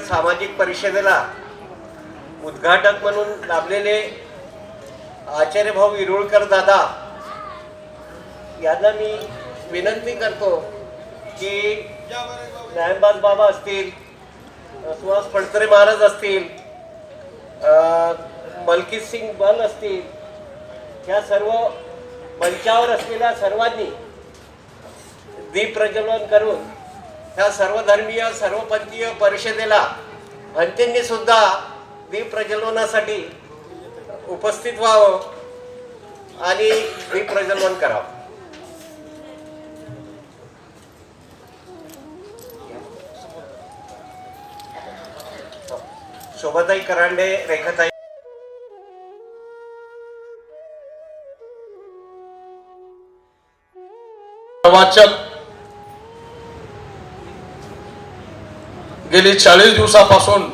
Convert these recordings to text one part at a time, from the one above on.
सामाजिक परिषदेला उद्घाटक म्हणून लाभलेले आचार्य भाऊ विरुळकर दादा यांना मी विनंती करतो की ज्ञानबाज बाबा असतील, सुहास फडतरे महाराज असतील, मलकीत सिंग बल असतील, या सर्व मंचावर असलेल्या सर्वांनी दीप प्रज्वलन करून ह्या सर्वधर्मीय सर्वपंथीय परिषदेला अंत्यंनी सुद्धा दीप प्रज्वलनासाठी उपस्थित व्हावं आणि दीप प्रज्वलन करावं. शोभाताई करांडे, रेखाताई वाचक गेली 40 दिवसापासून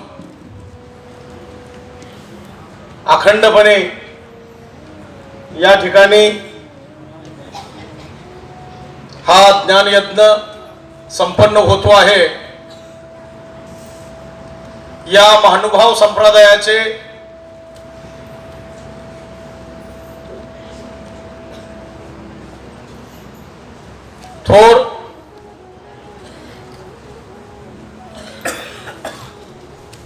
अखंडपणे या ठिकाणी हा ज्ञानयज्ञ संपन्न होतो आहे. या महानुभाव संप्रदायाचे थोर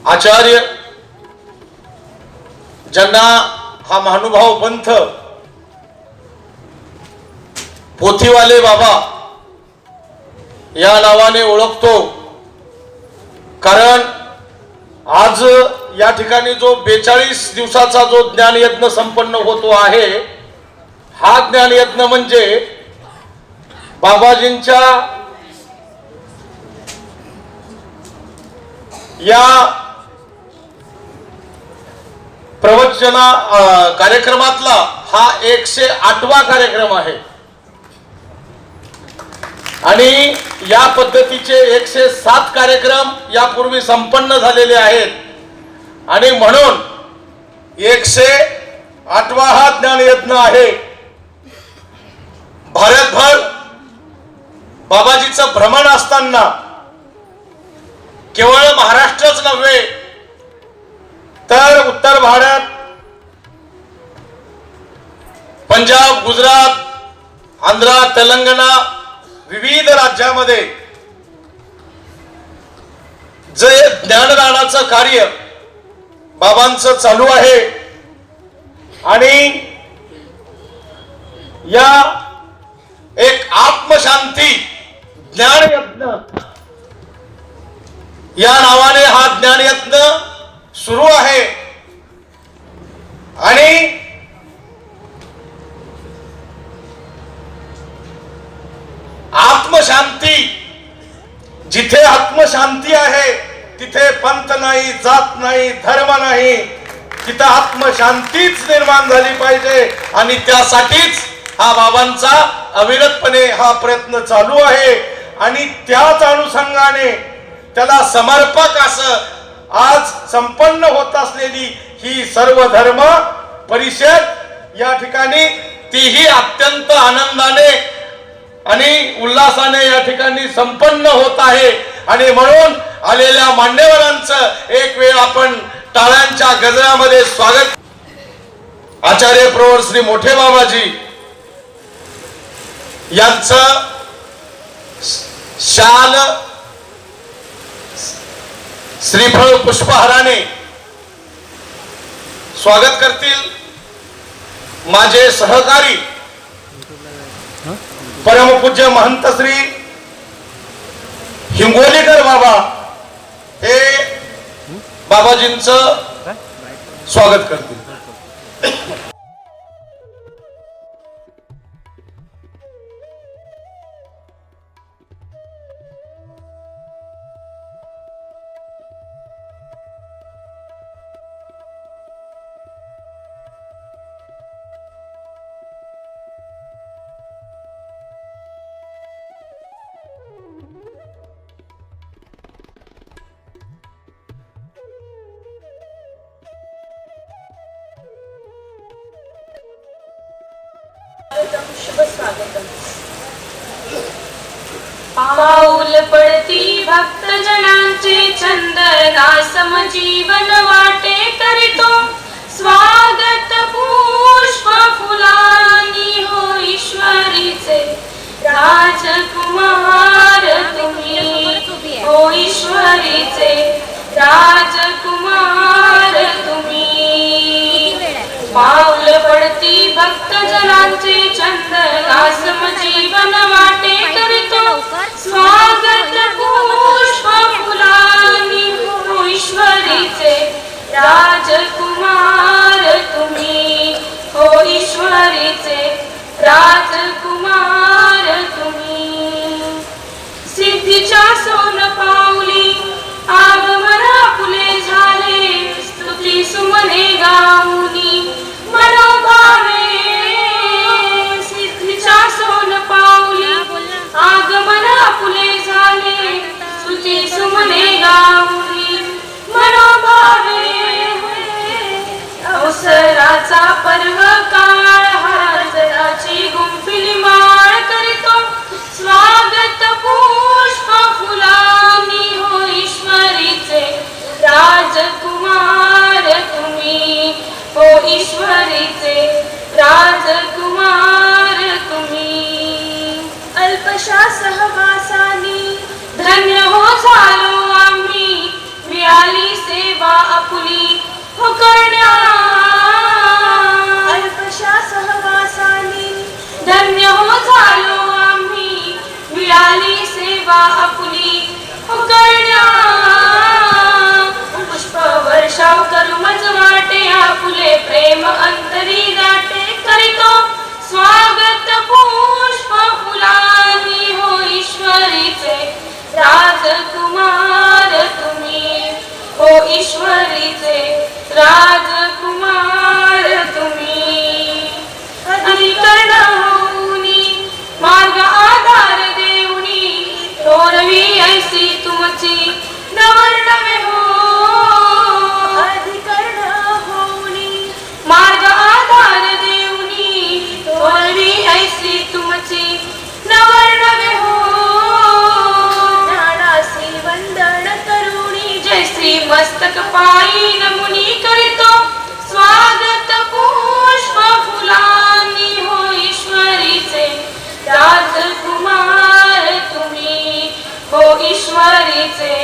आचार्य, ज्यांना हा महानुभाव पंथ पोथीवाले बाबा या नावाने ओळखतो, कारण आज या ठिकाणी जो 42 दिवसाचा जो ज्ञानयज्ञ संपन्न होतो आहे, हा ज्ञानयज्ञ म्हणजे बाबाजींच्या या प्रवचना कार्यक्रमातला हा 108वा कार्यक्रम आहे आणि या पद्धतीचे 107 कार्यक्रम यापूर्वी संपन्न झालेले आहेत आणि म्हणून 108वा हा ज्ञानयज्ञ आहे. भारतभर बाबाजीचं भ्रमण असताना केवळ महाराष्ट्रच नव्हे तर उत्तर भारत, पंजाब, गुजरात, आंध्र, तेलंगणा, विविध राज्यामध्ये जे ज्ञानदानाचं कार्य बाबांचं चालू आहे आणि या एक आत्मशांती ज्ञानयज्ञ या नावाने हा ज्ञानयज्ञ सुरू आहे आणि आत्मशांती, जिथे आत्मशांती आहे तिथे पंथ नाही, जात नाही, धर्म नाही, तिथे आत्मशांतीच निर्माण झाली पाहिजे आणि त्यासाठीच हा बाबांचा अविरतपणे हा प्रयत्न चालू आहे आणि त्याच अनुषंगाने त्याला समर्पक असं आज संपन्न होत असलेली ही सर्व धर्म परिषद या ठिकाणी तीही अत्यंत आनंदाने आणि उल्हासाने या ठिकाणी संपन्न होत आहे आणि म्हणून आलेल्या मान्यवरांचं एक वेळ आपण टाळ्यांच्या गजरामध्ये स्वागत. आचार्य प्रवर श्री मोठे बाबाजी यांचं शाल श्रीफळ पुष्पहाराने स्वागत करतील. माझे सहकारी परमपूज्य महंत श्री हिंगोलीकर बाबा हे बाबाजींचं स्वागत करतील. शुभ स्वागतम. पाऊल पडती भक्तजनांचे चंदना समजीवन वाटे करीतो स्वागत पुष्प फुलांनी हो ईश्वरीचे राजकुमार तुम्ही हो ईश्वरीचे राजकुमार तुम्ही पाऊल पडती भक्तजनांचे चंदना समजीवन वाटे करीतो स्वागत पुष्प फुलांनी हो ईश्वरीचे राजकुमार तुम्ही हो ईश्वरीचे राजकुमार तुम्ही सिद्धीच्या सोन पाऊली आगमना फुले झाले स्तुती सुमने गाऊनी मनोभावे सिद्धीच्या सोन पाऊली आगमना फुले झाले स्तुती सुमने गाऊनी मनोभावे अवसराचा पर्व काळ हरजनाची गुंफिली माळ करीतो स्वागत पुष्प फुलांनी हो ईश्वरीचे राजकुमार तुम्ही हो ईश्वरीचे राजकुमार तुम्ही अल्पशा सहवासानी धन्य हो झालो आम्ही मिळाली सेवा आपुली हो करण्या अल्पशा सहवासानी धन्य हो झालो आम्ही मिळाली सेवा आपुली हो करण्या पुष्प वर्षाव करू मज वाटे आपुले प्रेम अंतरी दाटे करीतो स्वागत पुष्प फुलांनी हो ईश्वरीचे राजकुमार तुम्ही हो ईश्वरीचे राजकुमार तुम्ही अधिकरण होऊनी मार्ग आधार देऊनी थोरवी ऐसी तुमची नवरनवे हो अधिकरण होऊनी मार्ग आधार देऊनी थोरवी ऐसी तुमची नवरनवे हो ज्ञानासी वंदन करुणी जय श्री मस्तक पायी नमुनी करीतो स्वागत पुष्प फुलांनी हो ईश्वरीचे राजकुमार तुम्ही हो ईश्वरीचे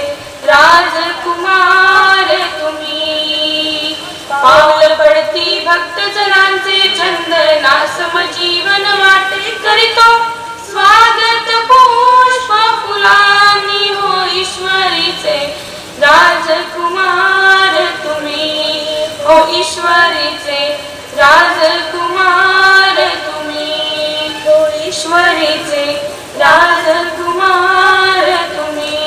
राजकुमार तुम्ही पाऊल पडती भक्तजनांचे चंदना समजीवन वाटे करीतो स्वागत पुष्प फुलांनी हो ईश्वरीचे राजकुमार तुम्ही हो ईश्वरीचे राजकुमार तुम्ही हो ईश्वरीचे राजकुमार तुम्ही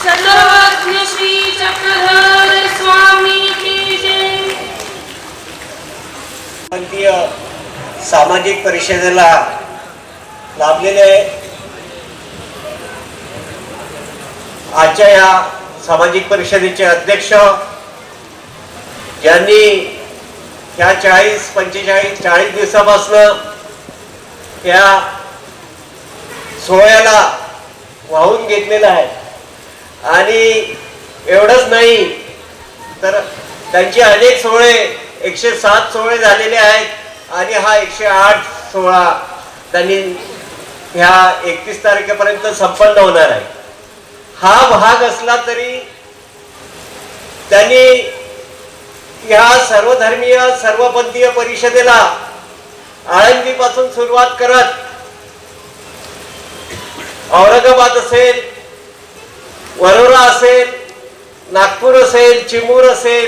सर्वज्ञ श्री चक्रधर स्वामी की जय. भारतीय सामाजिक परिषदेला लाभलेले आजच्या या सामाजिक परिषदेचे अध्यक्ष ज्यांनी ह्या 40 दिवसापासून या सोहळ्याला वाहून घेतलेला आहे आणि एवढंच नाही तर त्यांचे अनेक सोहळे 107 सोहळे झालेले आहेत आणि हा 108 सोहळा त्यांनी ह्या 31 तारखेपर्यंत संपन्न होणार आहे. हा भाग असला तरी त्यांनी या सर्वधर्मीय सर्वपंथीय परिषदेला आळंदीपासून सुरुवात करत औरंगाबाद असेल, वरोरा असेल, नागपूर असेल, चिमूर असेल,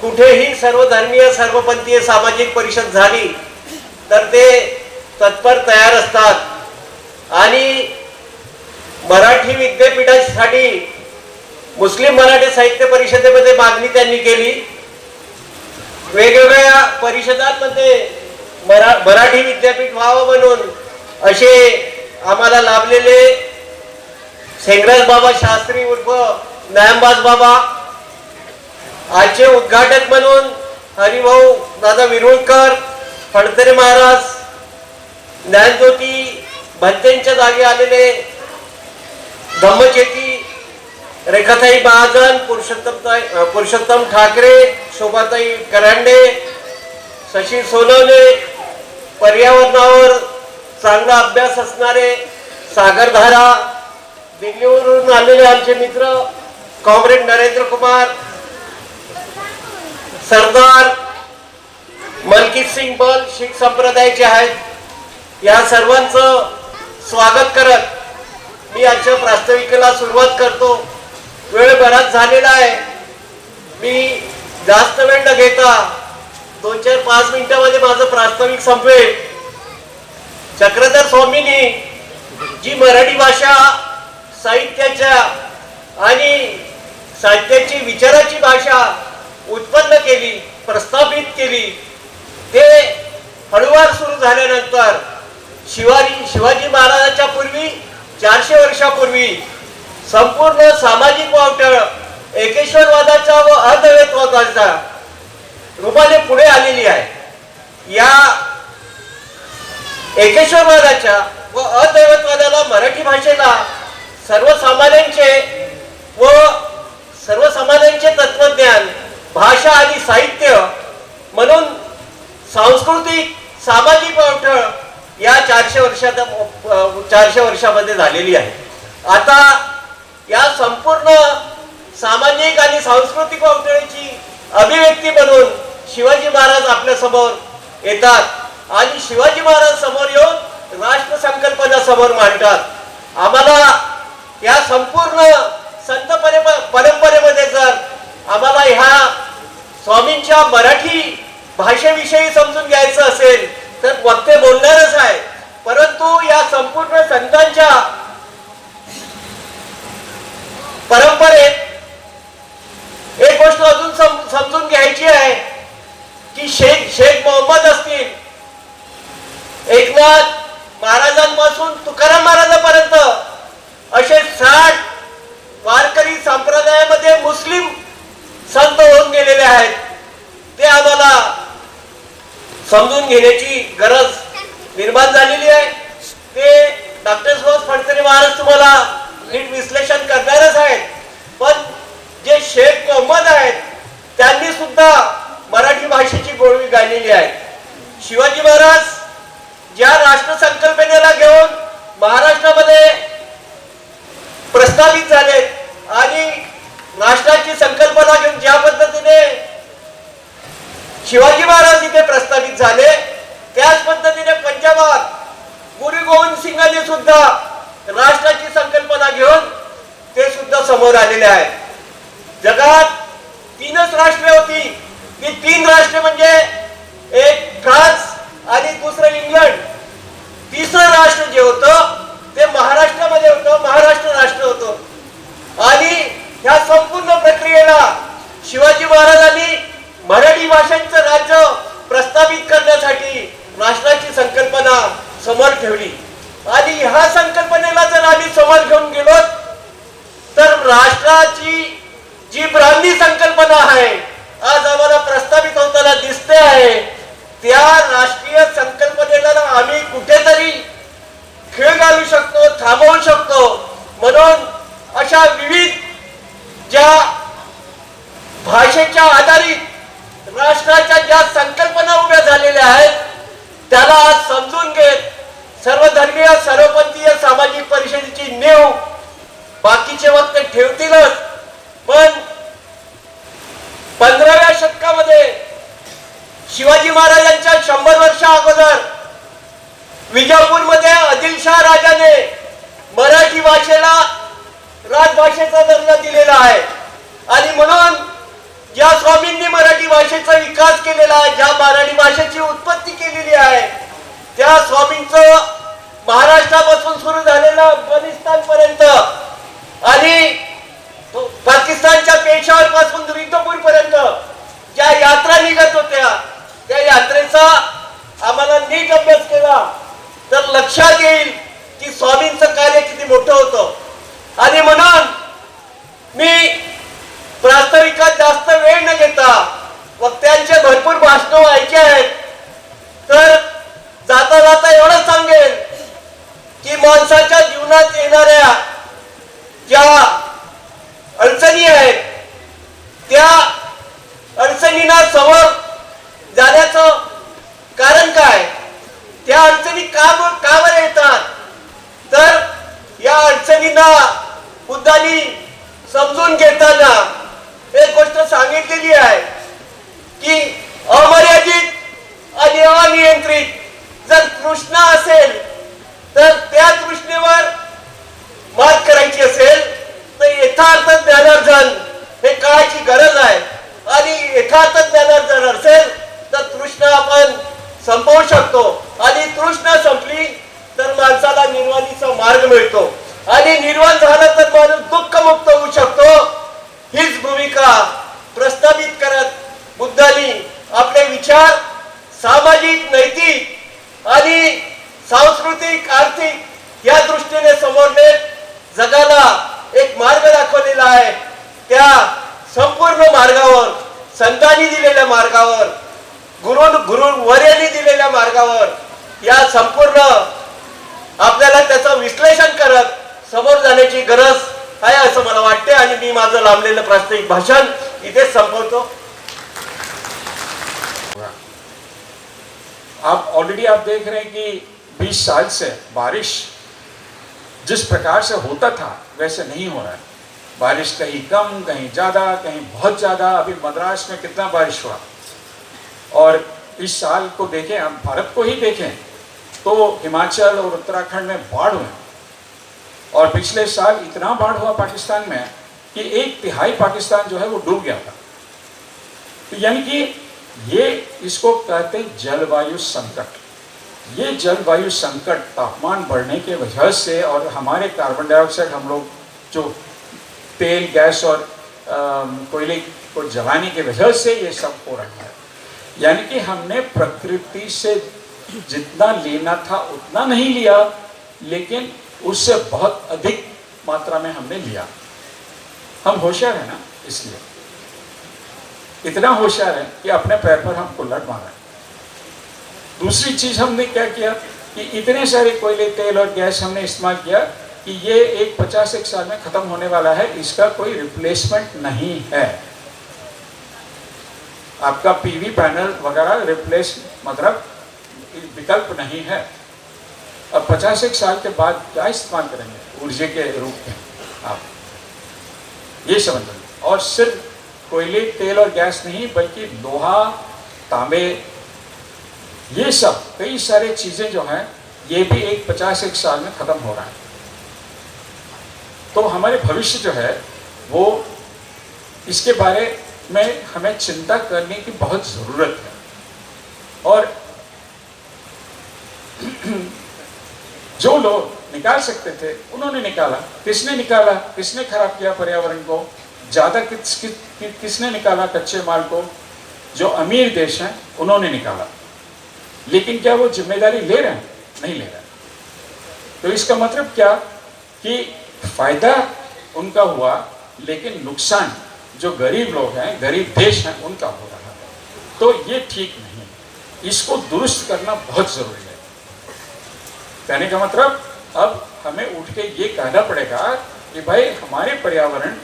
कुठेही सर्वधर्मीय सर्वपंथीय सामाजिक परिषद झाली तर ते तत्पर तयार असतात आणि मराठी विद्यापीठासाठी मुस्लिम मराठी साहित्य परिषदेमध्ये मागणी त्यांनी केली. वेगवेगळ्या परिषदांमध्ये मराठी विद्यापीठ व्हावं म्हणून असे आम्हाला लाभलेले सेंगराज बाबा शास्त्री उर्फ ज्ञानबाज बाबा, आजचे उद्घाटक म्हणून हरिभाऊ दादा विरुळकर, फडतरे महाराज, ज्ञानज्योती भंतेंच्या जागी आलेले धम्मचेती, रेखाताई महाजन, पुरुषोत्तम ठाकरे, शोभाताई करांडे, शशी सोनवणे, पर्यावरणावर चांगला अभ्यास असणारे सागरधारा, दिल्लीवरून आलेले आमचे मित्र कॉम्रेड नरेंद्र कुमार, सरदार मलकीत सिंग बल शीख संप्रदायाचे आहेत. या सर्वांचं स्वागत करत मी आजच्या प्रास्ताविकेला सुरुवात करतो. वेळ बराच झालेला आहे. मी जास्त वेळ न घेता 2-4-5 मिनिटांमध्ये माझं प्रास्ताविक संपवेल. चक्रधर स्वामींनी जी मराठी भाषा साहित्याच्या आणि साहित्याची विचाराची भाषा उत्पन्न केली, प्रस्थापित केली, ते हळूवार सुरू झाल्यानंतर शिवाजी महाराजांच्या पूर्वी 400 वर्षापूर्वी संपूर्ण सामाजिक वावटळ एकेश्वरवादाचा व अद्वैतवादाचा रूपाने पुढे आलेली आहे. या एकेश्वरवादाच्या व अद्वैतवादाला मराठी भाषेला सर्वसामान्यांचे तत्वज्ञान, भाषा आणि साहित्य म्हणून सांस्कृतिक सामाजिक वावटळ या 400 वर्षामध्ये झालेली आहे. आता या संपूर्ण सामाजिक आणि सांस्कृतिक वावटळीची अभिव्यक्ती म्हणून शिवाजी महाराज आपल्या समोर येतात आणि शिवाजी महाराज समोर येऊन राष्ट्रसंकल्पना समोर मांडतात. आम्हाला या संपूर्ण संत परंपरेमध्ये जर आम्हाला ह्या स्वामींच्या मराठी भाषेविषयी समजून घ्यायचं असेल तर वक्ते बोलणारच आहे, परंतु या संपूर्ण संतांच्या परंपरेत एक गोष्ट अजून समजून घ्यायची आहे की शेख मोहम्मद असतील, एकनाथ महाराजांपासून तुकाराम महाराजांपर्यंत असे 60 वारकरी संप्रदायामध्ये मुस्लिम संत होऊन गेलेले आहेत. ते आम्हाला समजून घेण्याची गरज निर्माण झालेली आहे. ते डॉक्टर सुभाष फडतरे महाराज तुम्हाला नीट विश्लेषण करणारच आहेत, पण जे शेख मोहम्मद आहेत त्यांनी सुद्धा मराठी भाषेची गोळी गायलेली आहे. शिवाजी महाराज ज्या राष्ट्रसंकल्पनेला घेऊन महाराष्ट्रामध्ये प्रस्तावित झाले आणि राष्ट्राची संकल्पना घेऊन ज्या पद्धतीने शिवाजी महाराज इथे प्रस्तावित झाले, त्याच पद्धतीने पंजाबात गुरु गोविंद सिंगांनी सुद्धा राष्ट्राची संकल्पना घेऊन ते सुद्धा समोर आलेले आहेत. जगात 3च राष्ट्रे होती. ती 3 राष्ट्रे म्हणजे एक फ्रान्स आणि दुसरं इंग्लंड. तिसरं राष्ट्र जे होतं ते महाराष्ट्रामध्ये होतं, महाराष्ट्र राष्ट्र होतं. आणि ह्या संपूर्ण प्रक्रियेला शिवाजी महाराजांनी मराठी भाषांचं राज्य प्रस्थापित करण्यासाठी राष्ट्राची संकल्पना समोर ठेवली. आणि ह्या संकल्पनेला जर आम्ही समोर घेऊन गेलो तर राष्ट्राची जी ब्राह्मी संकल्पना आहे आज आम्हाला प्रस्थापित होताना दिसते आहे, त्या राष्ट्रीय संकल्पनेला आम्ही कुठेतरी खेळ घालू शकतो, थांबवू शकतो. म्हणून अशा विविध ज्या भाषेच्या आधारित राष्ट्राच्या ज्या संकल्पना उभ्या झालेल्या आहेत त्याला आज समजून घेत सर्वधर्मीय सर्वपंथीय सामाजिक परिषदेची नीव बाकीचे वक्ते ठेवतीलच, पण 15व्या शतकामध्ये शिवाजी महाराजांच्या 100 वर्षा अगोदर विजापूरमध्ये आदिलशाह राजाने मराठी भाषेला राजभाषेचा दर्जा दिलेला आहे. आणि म्हणून ज्या स्वामींनी मराठी भाषेचा विकास केलेला आहे, ज्या मराठी भाषेची उत्पत्ती केलेली आहे, त्या स्वामींचं महाराष्ट्रापासून सुरू झालेलं अफगाणिस्तान पर्यंत आणि पाकिस्तानच्या पेशावर पासून रितपूर पर्यंत ज्या यात्रा निघत होत्या त्या यात्रेचा आम्हाला नीट अभ्यास केला तर लक्षात येईल की स्वामींचं कार्य किती मोठं होतं. आणि म्हणून मी प्रास्ताविकात जास्त वेळ न घेता वक्त्यांचे भरपूर भाषण व्हायचे आहेत, तर जाता जाता एवढं सांगेल की माणसाच्या जीवनात येणाऱ्या तृष्णा असेल तर त्या तृष्णेवर मात करायची असेल तर यथार्थ ज्ञानार्जन हे काळाची गरज आहे. आणि यथार्थ ज्ञानार्जन असेल तर तृष्णा आपण संपवू शकतो. आणि तृष्णा संपली तर माणसाला निर्वाणीचा मार्ग मिळतो. आणि निर्वाण झालं तर माणूस दुःखमुक्त होऊ शकतो. हीच भूमिका प्रस्थापित करत बुद्धांनी आपले विचार सामाजिक, नैतिक आणि सांस्कृतिक, आर्थिक या दृष्टीने समोरले जगाला एक मार्ग दाखवलेला आहे. त्या संपूर्ण मार्गावर, संतांनी दिलेल्या मार्गावर, गुरुवर्यांनी दिलेल्या मार्गावर या संपूर्ण आपल्याला त्याचं विश्लेषण करत समोर जाण्याची गरज आहे असं मला वाटते. आणि मी माझं लांबलेलं प्रास्ताविक भाषण इथेच संपवतो. ऑलरेडी आप देख रहे हैं कि 20 साल से बारिश जिस प्रकार से होता था वैसे नहीं हो रहा है. बारिश कहीं कम, कहीं ज़्यादा, कहीं बहुत ज़्यादा. अभी मद्रास में कितना बारिश हुआ. और इस साल को देखें, हम भारत को ही देखें तो हिमाचल और उत्तराखंड में बाढ़ हुए. और पिछले साल इतना बाढ़ हुआ पाकिस्तान में कि 1/3 पाकिस्तान जो है वो डूब गया था. तो यानी कि ये इसको कहते हैं जलवायु संकट. ये जलवायु संकट तापमान बढ़ने के वजह से और हमारे कार्बन डाइऑक्साइड हम लोग जो तेल, गैस और कोयले को जलाने की वजह से ये सब हो रहा है. यानी कि हमने प्रकृति से जितना लेना था उतना नहीं लिया, लेकिन उससे बहुत अधिक मात्रा में हमने लिया. हम होशियार हैं ना, इसलिए इतना होशियार है कि अपने पैर पर हम कुल्हाड़ मार रहे हैं. दूसरी चीज हमने क्या किया कि इतने सारे कोयले, तेल और गैस हमने इस्तेमाल किया कि ये एक 50-1 साल में खत्म होने वाला है. इसका कोई रिप्लेसमेंट नहीं है. आपका पीवी पैनल वगैरह रिप्लेस मतलब विकल्प नहीं है. अब 50-1 साल के बाद क्या इस्तेमाल करेंगे ऊर्जा के रूप में, आप ये समझ लीजिए. और सिर्फ कोयले, तेल और गैस नहीं बल्कि लोहा, तांबे, ये सब कई सारे चीजें जो हैं ये भी एक 50-1 साल में खत्म हो रहा है. तो हमारे भविष्य जो है वो इसके बारे में हमें चिंता करने की बहुत ज़रूरत है. और जो लोग निकाल सकते थे उन्होंने निकाला. किसने निकाला? किसने खराब किया पर्यावरण को? ज़्यादा किसने निकाला कच्चे माल को? जो अमीर देश हैं उन्होंने निकाला. लेकिन क्या वो जिम्मेदारी ले रहे हैं? नहीं ले रहे. तो इसका मतलब क्या कि फायदा उनका हुआ लेकिन नुकसान जो गरीब लोग हैं, गरीब देश हैं, उनका हो रहा है. तो ये ठीक नहीं. इसको दुरुस्त करना बहुत जरूरी है. कहने का मतलब अब हमें उठ के ये कहना पड़ेगा कि भाई हमारे पर्यावरण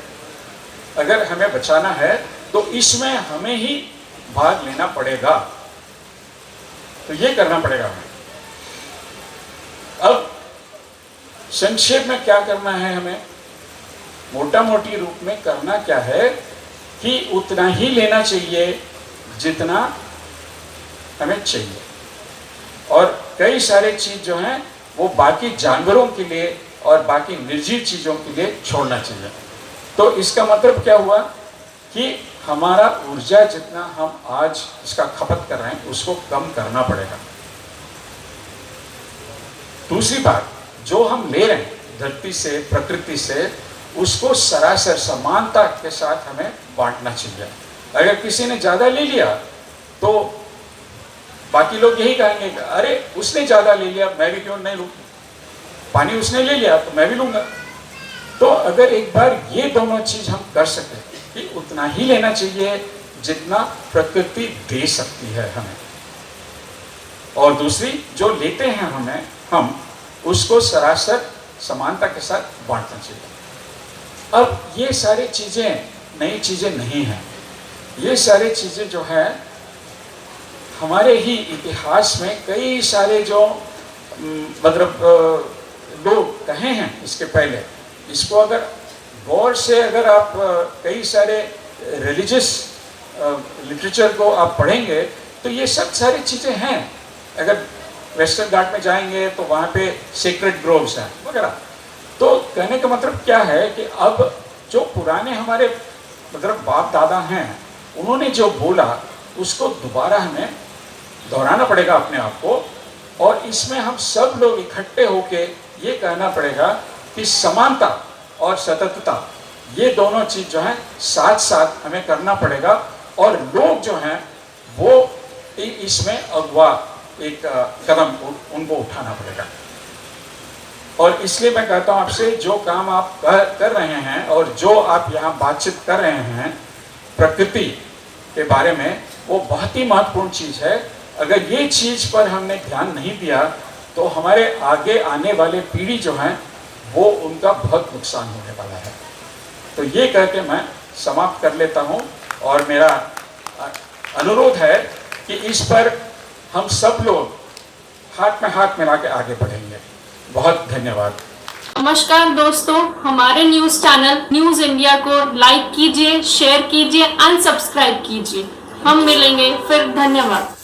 अगर हमें बचाना है तो इसमें हमें ही भाग लेना पड़ेगा. तो ये करना पड़ेगा हमें. अब संक्षेप में क्या करना है हमें, मोटा मोटी रूप में करना क्या है कि उतना ही लेना चाहिए जितना हमें चाहिए. और कई सारे चीज जो हैं वो बाकी जानवरों के लिए और बाकी निर्जीव चीजों के लिए छोड़ना चाहिए. तो इसका मतलब क्या हुआ कि हमारा ऊर्जा जितना हम आज इसका खपत कर रहे हैं उसको कम करना पड़ेगा. दूसरी बात, जो हम ले रहे हैं धरती से, प्रकृति से, उसको सरासर समानता के साथ हमें बांटना चाहिए. अगर किसी ने ज़्यादा ले लिया तो बाकी लोग यही कहेंगे अरे उसने ज़्यादा ले लिया मैं भी क्यों नहीं लूँ. पानी उसने ले लिया तो मैं भी लूँगा. तो अगर एक बार ये दोनों चीज़ हम कर सकें कि उतना ही लेना चाहिए जितना प्रकृति दे सकती है हमें, और दूसरी जो लेते हैं हम उसको सरासर समानता के साथ बांटना चाहिए. अब ये सारी चीज़ें नई चीज़ें नहीं हैं. ये सारी चीज़ें जो हैं हमारे ही इतिहास में कई सारे जो मतलब लोग कहे हैं इसके पहले, इसको अगर गौर से अगर आप कई सारे रिलीजियस लिटरेचर को आप पढ़ेंगे तो ये सब सारी चीज़ें हैं. अगर वेस्टर्न घाट में जाएंगे तो वहाँ पे सीक्रेट ग्रोव्स हैं वगैरह। तो कहने का मतलब क्या है कि अब जो पुराने हमारे मतलब बाप दादा हैं उन्होंने जो बोला उसको दोबारा हमें दोहराना पड़ेगा अपने आप को, और इसमें हम सब लोग इकट्ठे होके ये कहना पड़ेगा कि समानता और सततता ये दोनों चीज जो है साथ साथ हमें करना पड़ेगा, और लोग जो हैं वो इसमें अगवा एक कदम उनको उठाना पड़ेगा। और इसलिए मैं कहता हूँ आपसे, जो काम आप कर रहे हैं और जो आप यहाँ बातचीत कर रहे हैं प्रकृति के बारे में, वो बहुत ही महत्वपूर्ण चीज़ है। अगर ये चीज़ पर हमने ध्यान नहीं दिया तो हमारे आगे आने वाले पीढ़ी जो हैं वो उनका बहुत नुकसान होने वाला है। तो ये कह के मैं समाप्त कर लेता हूँ, और मेरा अनुरोध है कि इस पर हम सब लोग हाथ में हाथ मिला के आगे बढ़ेंगे। बहुत धन्यवाद। नमस्कार दोस्तों, हमारे न्यूज चैनल न्यूज इंडिया को लाइक कीजिए, शेयर कीजिए, अनसब्सक्राइब कीजिए। हम मिलेंगे फिर। धन्यवाद।